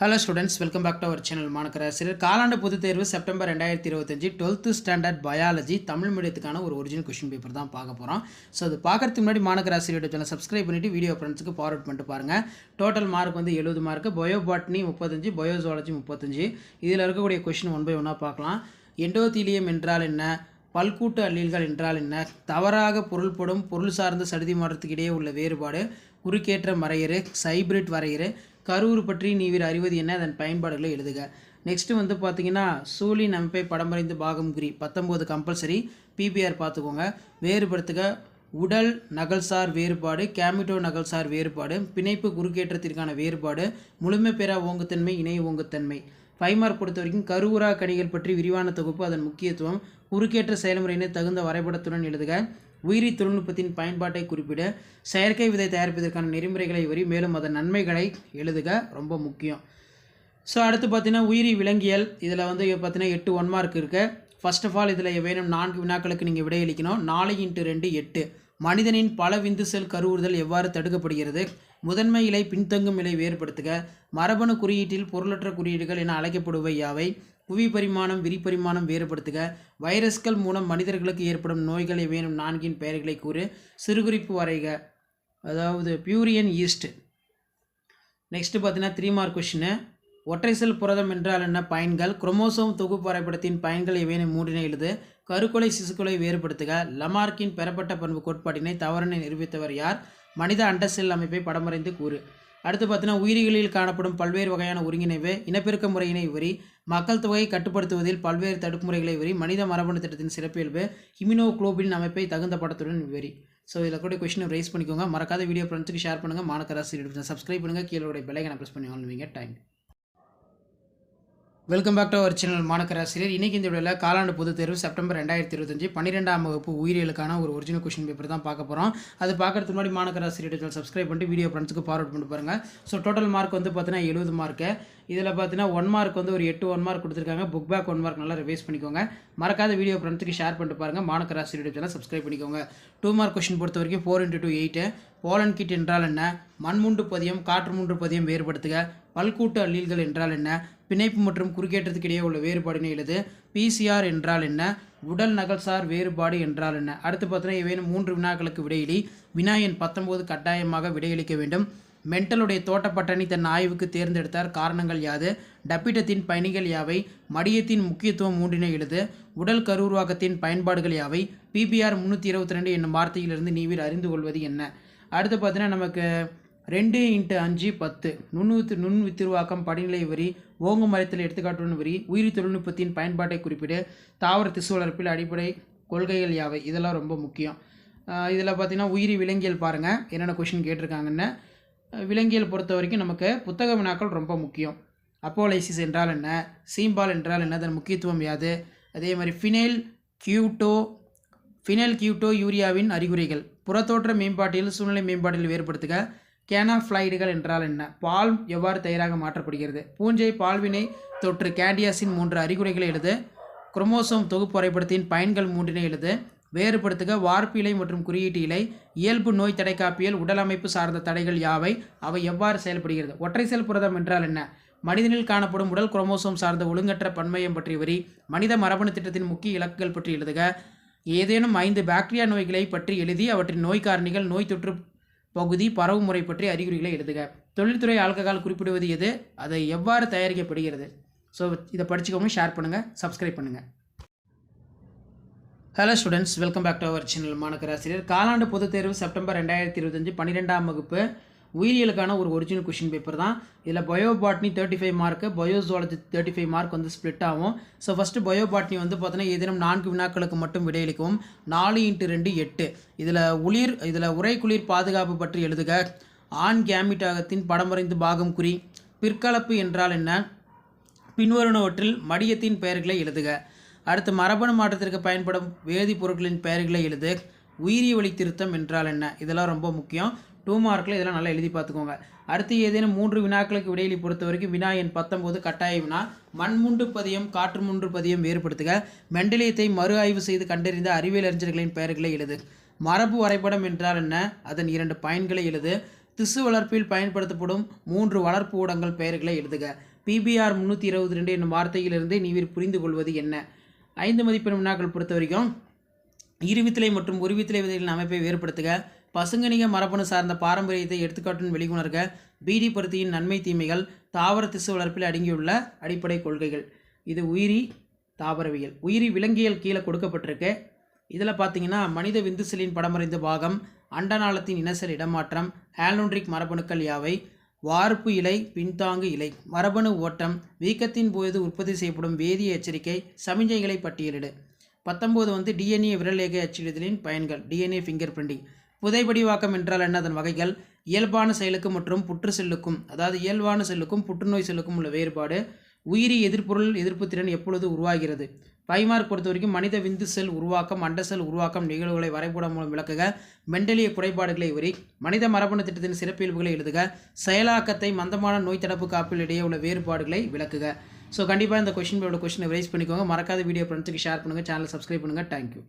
Hello students, welcome back to our channel. Manakkarasiriyar காலாண்டு பொதுத் தேர்வு September 2025 12th standard biology Tamil மீடியத்துக்கான ஒரு ஒரிஜினல் கொஷின் பேப்பர் தான் பார்க்க போகிறோம். ஸோ அது பார்க்கறதுக்கு முன்னாடி மாணக்கராசிரியர் சேனல் சப்ஸ்கிரைப் பண்ணிவிட்டு வீடியோ ஃப்ரெண்ட்ஸுக்கு ஃபார்வர்ட் பண்ணிட்டு பாருங்கள். டோட்டல் மார்க் வந்து 70 மார்க்கு, பயோபாட்னி 35, பயோசுவாலஜி 35. இதில் இருக்கக்கூடிய கொஷின் ஒன் பை ஒன்னாக பார்க்கலாம். எண்டோதீலியம் என்றால் என்ன? பல்கூட்டு அல்லீல்கள் என்றால் என்ன? தவறாக பொருள்படும் பொருள் சார்ந்த சடுதி மாற்றத்துக்கு இடையே உள்ள வேறுபாடு, குறுக்கேற்ற வரையறை, ஹைபிரிட் வரையறை, கருவுறு பற்றி நீவிர் அறிவது என்ன, அதன் பயன்பாடுகளை எழுதுக. நெக்ஸ்ட்டு வந்து பார்த்தீங்கன்னா சூழின் அமைப்பை படம் வரைந்து பாகம் குறி 19 கம்பல்சரி. பிபிஆர் பார்த்துக்கோங்க. வேறுபடுத்துக. உடல் நகல்சார் வேறுபாடு, கேமிட்டோ நகல்சார் வேறுபாடு, பிணைப்பு குறுக்கேற்றத்திற்கான வேறுபாடு, முழுமை பெறா ஓங்குத்தன்மை, இணை ஓங்குத்தன்மை. 5 மார்க் பொறுத்த வரைக்கும் கருவுரா கணிகள் பற்றி விரிவான தொகுப்பு, அதன் முக்கியத்துவம், குறுக்கேற்ற செயல்முறையினை தகுந்த வரைபடத்துடன் எழுதுக. உயிரி தொழில்நுட்பத்தின் பயன்பாட்டை குறிப்பிட. செயற்கை விதை தயாரிப்பதற்கான நெறிமுறைகளை வரி, மேலும் அதன் நன்மைகளை எழுதுக, ரொம்ப முக்கியம். ஸோ அடுத்து பார்த்தீங்கன்னா உயிரி விலங்கியல். இதில் வந்து பார்த்தீங்கன்னா 8 1 மார்க் இருக்குது. ஃபர்ஸ்ட் ஆஃப் ஆல் இதில் வேணும் 4 வினாக்களுக்கு நீங்கள் விடையளிக்கணும். 4 × 2 8. மனிதனின் பல விந்து செல் கருவுறுதல் எவ்வாறு தடுக்கப்படுகிறது? முதன்மை இலை பின்தங்கும் இலை வேறுபடுத்துக. மரபணு குறியீட்டில் பொருளற்ற குறியீடுகள் என அழைக்கப்படுவை யாவை? புவி பரிமாணம் விரிபரிமாணம் வேறுபடுத்துக. வைரஸ்கள் மூலம் மனிதர்களுக்கு ஏற்படும் நோய்கள் எவையேனும் 4 பெயர்களை கூறு. சிறுகுறிப்பு வரைக. அதாவது பியூரியன் ஈஸ்ட். நெக்ஸ்ட் பார்த்தீங்கன்னா 3 மார்க் கொஷின். ஒற்றை செல் புரதம் என்றால் என்ன? பயன்கள். குரோமோசோம் தொகுப்பு வரைபடத்தின் பயன்கள் எவையேனும் 3 எழுது. கருக்கொலை சிசுக்கொலை வேறுபடுத்துக. லமார்க்கின் பெறப்பட்ட பண்பு கோட்பாட்டினை தவறென நிரூபித்தவர் யார்? மனித அண்ட செல் அமைப்பை படம் வரைந்து கூறு. அடுத்து பார்த்தீங்கன்னா உயிரிகளில் காணப்படும் பல்வேறு வகையான ஒருங்கிணைவு, இனப்பெருக்க முறையினை வரி, மக்கள் தொகையை கட்டுப்படுத்துவதில் பல்வேறு தடுப்பு முறைகளை வரி, மனித மரபணு திட்டத்தின் சிறப்பியல்பு, இம்யூனோகுளோபின் அமைப்பை தகுந்த படத்துடன் விவரி. ஸோ இதில் கூட கொஸ்டின் ரைஸ் பண்ணிக்கோங்க. மறக்காத வீடியோ ஃப்ரெண்ட்ஸுக்கு ஷேர் பண்ணுங்கள். மாணக்கராசிரியர் சப்ஸ்கிரைப் பண்ணுங்கள். கீழே பெல் ஐகானை ப்ரெஸ் பண்ணி வாங்குவீங்க. Time. Welcome back to our channel. Manakkarasiriyar இன்றைக்கி இந்த வீடியோவில் காலாண்டு பொதுத் தேர்வு செப்டம்பர் 2025 12ஆம் வகுப்பு உயிரியலுக்கான ஒரு ஒரிஜினல் கொஷின் பேப்பர் தான் பார்க்க போகிறோம். அது பார்க்கறதுக்கு முன்னாடி மாணக்கராசிரியர் சேனல் சப்ஸ்கிரைப் பண்ணிட்டு வீடியோ ஃப்ரெண்ட்ஸுக்கு ஃபார்வர்ட் பண்ணி பாருங்கள். ஸோ டோட்டல் மார்க் வந்து பார்த்தீங்கன்னா 70 மார்க்கு. இதில் பார்த்தீங்கன்னா 1 மார்க் வந்து ஒரு 8 1 மார்க் கொடுத்துருக்காங்க. புக் பேக் 1 மார்க் நல்லா ரிவைஸ் பண்ணிக்கோங்க. மறக்காத வீடியோ ஃப்ரெண்ட்ஸுக்கு ஷேர் பண்ணிட்டு பாருங்கள். மாணக்கராசிரியர் சேனல் சப்ஸ்கிரைப் பண்ணிக்கோங்க. 2 மார்க் கொஷின் பொறுத்த வரைக்கும் 4 × 2 8. போலன் கிட் என்றால் என்ன? மண்முண்டு பதியம் காற்று மூன்று பதியம் வேறுபடுத்துக. பல்கூட்டு அல்லீல்கள் என்றால் என்ன? பிணைப்பு மற்றும் குறுக்கேற்றத்துக்கு இடையே உள்ள வேறுபாடினை எழுது. பிசிஆர் என்றால் என்ன? உடல் நகல்சார் வேறுபாடு என்றால் என்ன? அடுத்து பார்த்தீங்கன்னா இவையும் 3 வினாக்களுக்கு விடையிலி. வினா எண் 19 கட்டாயமாக விடையளிக்க வேண்டும். மென்டலுடைய தோட்டப்பட்டணி தன் ஆய்வுக்கு தேர்ந்தெடுத்தார். காரணங்கள் யாது? டப்பிட்டத்தின் பயணிகள் யாவை? மடியத்தின் முக்கியத்துவம் 3 எழுது. உடல் கருவுருவாக்கத்தின் பயன்பாடுகள் யாவை? பிபிஆர் 322 என்னும் வார்த்தையிலிருந்து நீவில் அறிந்து கொள்வது என்ன? அடுத்து பார்த்தீங்கன்னா நமக்கு 2 × 5 10 நுண் வித்திருவாக்கம் படிநிலை வரி, ஓங்கு மரத்தில் எடுத்துக்காட்டுடன் வரி, உயிரி தொழில்நுட்பத்தின் பயன்பாட்டை குறிப்பிடு, தாவர திசு வளர்ப்பில் அடிப்படை கொள்கைகள் யாவை? இதெல்லாம் ரொம்ப முக்கியம். இதில் பார்த்தீங்கன்னா உயிரி விலங்கியல் பாருங்கள் என்னென்ன கொஷின் கேட்டிருக்காங்கன்னு. விலங்கியல் பொறுத்த வரைக்கும் நமக்கு புத்தக வினாக்கள் ரொம்ப முக்கியம். அப்போலைசிஸ் என்றால் என்ன? சீம்பால் என்றால் என்ன? அதன் முக்கியத்துவம் யாது? அதே மாதிரி ஃபினைல் கியூட்டோ யூரியாவின் அறிகுறிகள், புறத்தோற்ற மேம்பாட்டில் சூழ்நிலை மேம்பாட்டில் வேறுபடுத்துக. கேனாஃப்ளைடுகள் என்றால் என்ன? பால் எவ்வாறு தயாராக மாற்றப்படுகிறது? பூஞ்சை பால்வினை தொற்று கேண்டியாசின் 3 அறிகுறிகளை எழுது. குரோமோசோம் தொகுப்பு வரைபடத்தின் பயன்கள் 3 எழுது. வேறுபடுத்துக. வார்ப்பு இலை மற்றும் குறியீட்டு இலை, இயல்பு நோய் தடைக்காப்பியல், உடல் அமைப்பு சார்ந்த தடைகள் யாவை? அவை எவ்வாறு செயல்படுகிறது? ஒற்றை செல் புரதம் என்றால் என்ன? மனிதனில் காணப்படும் உடல் குரோமோசோம் சார்ந்த ஒழுங்கற்ற பன்மையம் பற்றி வரி. மனித மரபணு திட்டத்தின் முக்கிய இலக்குகள் பற்றி எழுதுக. ஏதேனும் 5 பாக்டீரியா நோய்களை பற்றி எழுதி அவற்றின் நோய் காரணிகள், நோய் தொற்று பகுதி, பரவு முறை பற்றி அறிகுறிகளை எழுதுக. தொழில்துறை ஆல்கஹால் குறிப்பிடுவது எது? அதை எவ்வாறு தயாரிக்கப்படுகிறது? ஸோ இதை படிச்சுக்கோங்க, ஷேர் பண்ணுங்கள், சப்ஸ்கிரைப் பண்ணுங்கள். Hello students, welcome back to our channel. Manakkarasiriyar காலாண்டு பொதுத் தேர்வு செப்டம்பர் 2025 12ஆம் வகுப்பு உயிரியலுக்கான ஒரு ஒரிஜினல் கொஷின் பேப்பர் தான். இதில் பயோபாட்னி 35 மார்க்கு, பயோசுவாலஜி 35 மார்க் வந்து ஸ்ப்ளிட் ஆகும். ஸோ ஃபஸ்ட்டு பயோபாட்னி வந்து பார்த்தீங்கன்னா ஏதேனும் 4 வினாக்களுக்கு மட்டும் விடையளிக்கவும். 4 × 2 8. இதில் உரை குளிர் பாதுகாப்பு பற்றி எழுதுக. ஆண் கேமிட்டாகத்தின் படம் வரைந்து பாகம் குறி. பிற்கலப்பு என்றால் என்ன? பின்வருவனவற்றில் மடியத்தின் பெயர்களை எழுதுக. அடுத்து மரபணு மாற்றத்திற்கு பயன்படும் வேதிப்பொருட்களின் பெயர்களை எழுது. உயிரி வழி திருத்தம் என்றால் என்ன? இதெல்லாம் ரொம்ப முக்கியம். 2 மார்க்கில் இதெல்லாம் நல்லா எழுதி பார்த்துக்கோங்க. அடுத்து ஏதேனும் 3 வினாக்களுக்கு விடையிலி பொறுத்த வரைக்கும் வினா எண் 19 கட்டாய வினா. மண்முண்டு பதியம் காற்று மூன்று பதியம் வேறுபடுத்துக. மெண்டலியத்தை மறு ஆய்வு செய்து கண்டறிந்த அறிவியல் அறிஞர்களின் பெயர்களை எழுது. மரபு வரைபடம் என்றால் என்ன? அதன் 2 பயன்களை எழுது. திசு வளர்ப்பில் பயன்படுத்தப்படும் 3 வளர்ப்பு ஊடகங்கள் பெயர்களை எழுதுக. பிபிஆர் 322 என்னும் வார்த்தையிலிருந்து நீவிர் புரிந்து கொள்வது என்ன? 5 மதிப்பெண் வினாக்கள் பொறுத்த வரைக்கும் இருவித்திலை மற்றும் ஒருவித்திலை விதைகளின் அமைப்பை வேறுபடுத்துக, பசுங்கணிக மரபணு சார்ந்த பாரம்பரியத்தை எடுத்துக்காட்டுடன் வெளியுணர்க, பீடி பருத்தியின் நன்மை தீமைகள், தாவர திசு வளர்ப்பில் அடங்கியுள்ள அடிப்படை கொள்கைகள். இது உயிரி தாவரவியல். உயிரி விலங்கியல் கீழே கொடுக்கப்பட்டிருக்கு. இதில் பார்த்தீங்கன்னா மனித விந்து செல்லின் படமறைந்த பாகம், அண்டநாளத்தின் இனசெல் இடமாற்றம், ஆலோன்ட்ரிக் மரபணுக்கள் யாவை, வார்ப்பு இலை, பின்தாங்கு இலை, மரபணு ஓட்டம், வீக்கத்தின் போது உற்பத்தி செய்யப்படும் வேதிய எச்சரிக்கை, சமிஞ்சைகளை பட்டியலிடு. 19 டிஎன்ஏ விரல்ரேகை அச்சிடுதலின் பயன்கள், டிஎன்ஏ ஃபிங்கர் பிரிண்டிங். புதைபடிவாக்கம் என்றால் என்ன, அதன் வகைகள், இயல்பான செயலுக்கு மற்றும் புற்று செல்லுக்கும், அதாவது இயல்பான செல்லுக்கும் புற்றுநோய் செல்லுக்கும் உள்ள வேறுபாடு, உயிரி எதிர்ப்பொருள் எதிர்ப்பு திறன் எப்பொழுது உருவாகிறது. 5 மார்க் பொறுத்த வரைக்கும் மனித விந்து செல் உருவாக்கம், அண்ட செல் உருவாக்கம் நிகழ்வுகளை வரைபடம் மூலம் விளக்குக, மெண்டலிய குறைபாடுகளை விவரி, மனித மரபணு திட்டத்தின் சிறப்பியல்புகளை எழுதுக, செயலாக்கத்தை மந்தமான நோய் தடுப்பு காப்பில் இடையே உள்ள வேறுபாடுகளை விளக்குக. ஸோ கண்டிப்பாக இந்த கொஸ்டினை ரைஸ் பண்ணிக்கோங்க. மறக்காத வீடியோ ஃப்ரெண்ட்ஸுக்கு ஷேர் பண்ணுங்கள், சேனலை சப்ஸ்கிரைப் பண்ணுங்கள். Thank you.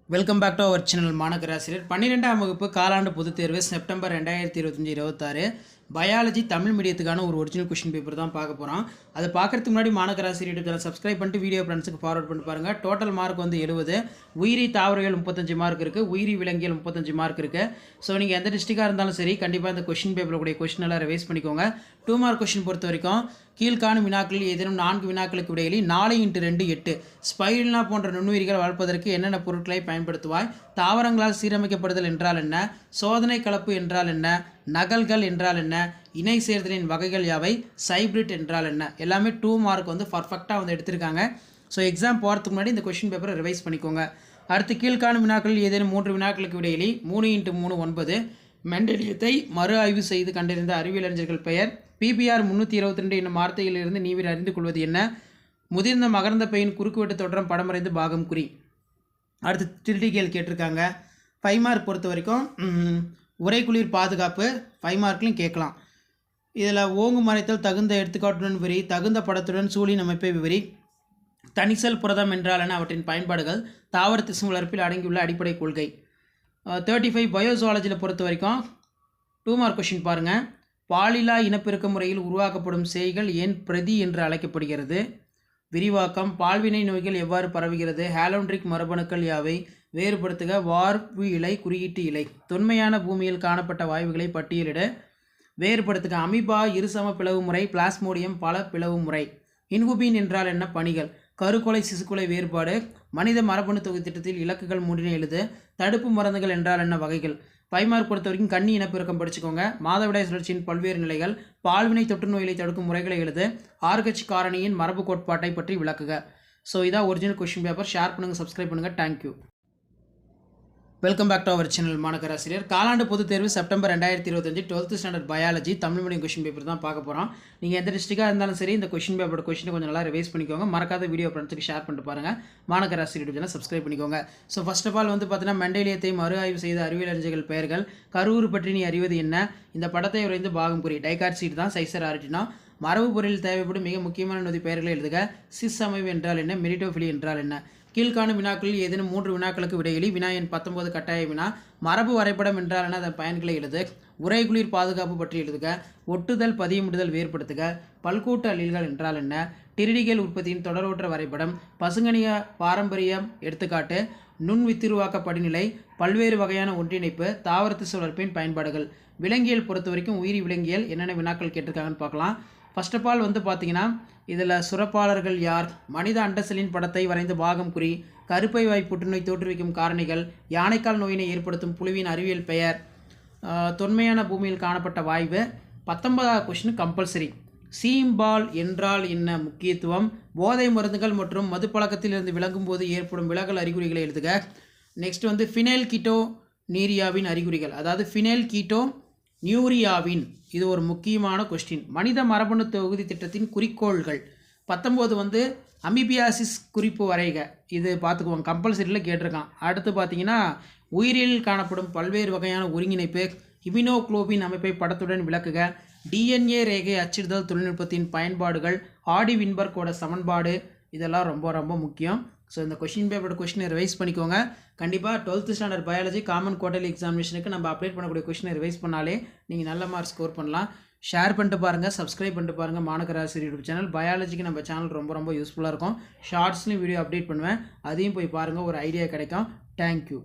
Welcome back to our channel Manakkarasiriyar. 12ஆம் வகுப்பு காலாண்டு பொதுத் தேர்வு செப்டம்பர் 2025-26 பயாலஜி தமிழ் மீடியத்துக்கான ஒரு ஒரிஜினல் கொஸ்டின் பேப்பர் தான் பார்க்க போகிறோம். அதை பார்க்கறதுக்கு முன்னாடி மாணக்கராசிரியர் யூடியூப் சேனல் சப்ஸ்கிரைப் பண்ணிட்டு வீடியோ ஃப்ரெண்ட்ஸுக்கு ஃபார்வர்ட் பண்ணி பாருங்கள். டோட்டல் மார்க் வந்து 70. உயிரி தாவரவியல் 35 மார்க் இருக்குது, உயிரி விலங்கியல் 35 மார்க் இருக்குது. ஸோ நீங்கள் எந்த டிஸ்ட்ரிக்டாக இருந்தாலும் சரி கண்டிப்பாக இந்த கொஸ்டின் பேப்பரில் கூடிய கொஸ்டின் எல்லாம் ரிவைஸ் பண்ணிக்கோங்க. 2 மார்க் கொஸ்டின் பொறுத்த வரைக்கும் கீழ்காணும் வினாக்களில் ஏதேனும் 4 வினாக்களுக்கு இடையிலே 4x2 8 ஸ்பைருலினா போன்ற நுண்ணுயிரிகள் வளர்ப்பதற்கு என்னென்ன பொருட்களை பயன்படுத்துவாய், தாவரங்களால் சீரமைக்கப்படுதல் என்றால் என்ன, சோதனை கலப்பு என்றால் என்ன, நகல்கள் என்றால் என்ன, இணை சேர்தலின் வகைகள் யாவை, சைப்ரிட் என்றால் என்ன. எல்லாமே 2 மார்க் வந்து பர்ஃபெக்டாக வந்து எடுத்திருக்காங்க. ஸோ எக்ஸாம் போகிறதுக்கு முன்னாடி இந்த கொஸ்டின் பேப்பரை ரிவைஸ் பண்ணிக்கோங்க. அடுத்து கீழ்காணும் வினாக்களில் ஏதேனும் 3 வினாக்களுக்கு இடையிலே 3x3 9 மெண்டலியத்தை மறு ஆய்வு செய்து கண்டறிந்த அறிவியல் அறிஞர்கள் பெயர், பிபிஆர் 322 என்னும் வார்த்தையிலிருந்து நீவிர் அறிந்து கொள்வது என்ன, முதிர்ந்த மகரந்த பையின் குறுக்குவெட்டு தோற்றம் படமறைந்து பாகம் குறி. அடுத்து கிரிட்டிக்கல் கேட்டிருக்காங்க. 5 மார்க் பொறுத்த வரைக்கும் உரைக்குளிர் பாதுகாப்பு 5 மார்க்லையும் கேட்கலாம். இதில் ஓங்கு மறைத்தல் தகுந்த எடுத்துக்காட்டுடன் விவரி, தகுந்த படத்துடன் சூழின் அமைப்பை விவரி, தனிசல் புரதம் என்றால் என அவற்றின் பயன்பாடுகள், தாவர திசு வளர்ப்பில் அடங்கியுள்ள அடிப்படை கொள்கை. 35 பயோசுவாலஜியில் பொறுத்த வரைக்கும் 2 மார்க் கொஷின் பாருங்கள். பாலிலா இனப்பெருக்க முறையில் உருவாக்கப்படும் செய்கள் ஏன் பிரதி என்று அழைக்கப்படுகிறது, விரிவாக்கம், பால்வினை நோய்கள் எவ்வாறு பரவுகிறது, ஹாலோன்ட்ரிக் மரபணுக்கள் யாவை, வேறுபடுத்துக, வார்ப்பு இலை, குறியீட்டு இலை, தொன்மையான பூமியில் காணப்பட்ட வாயுகளை பட்டியலிட, வேறுபடுத்துக, அமீபா இருசம பிளவு முறை, பிளாஸ்மோடியம் பல பிளவு முறை, இன்ஹுபின் என்றால் என்ன, பணிகள், கருக்கொலை சிசுக்கொலை வேறுபாடு, மனித மரபணு தொகுதி திட்டத்தில் இலக்குகள் 3 எழுது, தடுப்பு மருந்துகள் என்றால் என்ன வகைகள். 5 மார்க் பொறுத்த வரைக்கும் கன்னி இனப்பெருக்கம் படிச்சுக்கோங்க, மாதவிடாய் சுழற்சியின் பல்வேறு நிலைகள், பால்வினை தொற்று நோய்களை தடுக்கும் முறைகளை எழுது, RH காரணியின் மரபு கோட்பாட்டை பற்றி விளக்குக. ஸோ இதான் ஒரிஜினல் கொஸ்டின் பேப்பர். ஷேர் பண்ணுங்கள், சப்ஸ்கிரைப் பண்ணுங்கள். Thank you. Welcome back to our channel Manakkarasiriyar. காலாண்டு பொதுத் தேர்வு September 2025 12th standard biology Tamil medium question paper தான் பார்க்க போகிறோம். நீங்கள் எந்த டிஸ்ட்ரிக்டாக இருந்தாலும் சரி இந்த கொஸ்டின் பேப்பரோட கொஸ்டினை கொஞ்சம் நல்லா ரிவைஸ் பண்ணிக்கோங்க. மறக்காத வீடியோ ஃப்ரெண்ட்ஸுக்கு ஷேர் பண்ணிட்டு பாருங்கள். மாணக்கராசிரியர் சேனல் சப்ஸ்கிரைப் பண்ணிக்கோங்க. ஸோ ஃபர்ஸ்ட் ஆஃப் ஆல் வந்து பார்த்தீங்கன்னா மெண்டலியத்தை மறு ஆய்வு செய்த அறிவியல் அறிஞர்கள் பெயர்கள், கருவுறு பற்றி நீ அறிவது என்ன, இந்த படத்தை வரைந்து பாகம் குறி, டைகார்சீட் தான், சைசர் ஆரிட்டினா, மரபு பொருளில் தேவைப்படும் மிக முக்கியமான நொதி பெயர்களை எழுதுக, சிஸ் அமைவு என்றால் என்ன, மெரிட்டோஃபிலி என்றால் என்ன. கீழ்காணும் வினாக்களில் ஏதேனும் 3 வினாக்களுக்கு விடையிலி. வினா எண் 19 கட்டாய வினா, மரபு வரைபடம் என்றால் என்ன, அதன் பயன்களை எழுது, உரைகுளிர் பாதுகாப்பு பற்றி எழுதுக, ஒட்டுதல் பதியமிடுதல் வேறுபடுத்துக, பல்கூட்டு அலீல்கள் என்றால் என்ன, டிரிடிகல் உற்பத்தியின் தொடரோற்ற வரைபடம், பசுங்கணிய பாரம்பரியம் எடுத்துக்காட்டு, நுண் வித்திருவாக்க படிநிலை, பல்வேறு வகையான ஒன்றிணைப்பு, தாவரத்து சுழற்பின் பயன்பாடுகள். விலங்கியல் பொறுத்த வரைக்கும் உயிரி விலங்கியல் என்னென்ன வினாக்கள் கேட்டிருக்காங்கன்னு பார்க்கலாம். ஃபர்ஸ்ட் ஆஃப் ஆல் வந்து பார்த்தீங்கன்னா இதில் சுரப்பாளர்கள் யார், மனித அண்டசெல்லின் படத்தை வரைந்து பாகம் குறி, கருப்பை வாய் புற்றுநோய் தோற்றுவிக்கும் காரணிகள், யானைக்கால் நோயினை ஏற்படுத்தும் புழுவின் அறிவியல் பெயர், தொன்மையான பூமியில் காணப்பட்ட வாய்வு. 19வது கொஸ்டின் கம்பல்சரி. சீம்பால் என்றால் என்ன, முக்கியத்துவம், போதை மருந்துகள் மற்றும் மது பழக்கத்திலிருந்து விளங்கும் போது ஏற்படும் விலகல் அறிகுறிகளை எழுதுக. நெக்ஸ்ட் வந்து ஃபினைல் கீட்டோ நீரியாவின் அறிகுறிகள், அதாவது ஃபினைல் கீட்டோ நியூரியாவின், இது ஒரு முக்கியமான கொஸ்டின். மனித மரபணு தொகுதி திட்டத்தின் குறிக்கோள்கள். 19 வந்து அமீபியாசிஸ் குறிப்பு வரைக, இது பார்த்துக்குவோம், கம்பல்சரியில் கேட்டிருக்கான். அடுத்து பார்த்தீங்கன்னா உயிரியலில் காணப்படும் பல்வேறு வகையான ஒருங்கிணைப்பு, இம்யூனோகுளோபின் அமைப்பை படத்துடன் விளக்குக, டிஎன்ஏ ரேகை அச்சிடுதல் தொழில்நுட்பத்தின் பயன்பாடுகள், ஆடி வின்பர்க்கோட சமன்பாடு, இதெல்லாம் ரொம்ப ரொம்ப முக்கியம். ஸோ இந்த கொஸ்டின் பேப்பரோட கொஸ்டினை ரிவைஸ் பண்ணிக்கோங்க. கண்டிப்பாக 12th standard biology common quarterly எக்ஸாமினேஷனுக்கு நம்ம அப்டேட் பண்ணக்கூடிய கொஸ்டினை ரிவைஸ் பண்ணாலே நீங்கள் நல்ல மார்க் ஸ்கோர் பண்ணலாம். ஷேர் பண்ணிட்டு பாருங்கள், சப்ஸ்கிரைப் பண்ணிட்டு பாருங்கள். மாணக்க ராசி யூடியூப் சேனல் பயாலஜிக்கு நம்ம சேனல் ரொம்ப யூஸ்ஃபுல்லாக இருக்கும். ஷார்ட்ஸ்லையும் வீடியோ அப்டேட் பண்ணுவேன், அதையும் போய் பாருங்கள், ஒரு ஐடியா கிடைக்கும். தேங்க்யூ.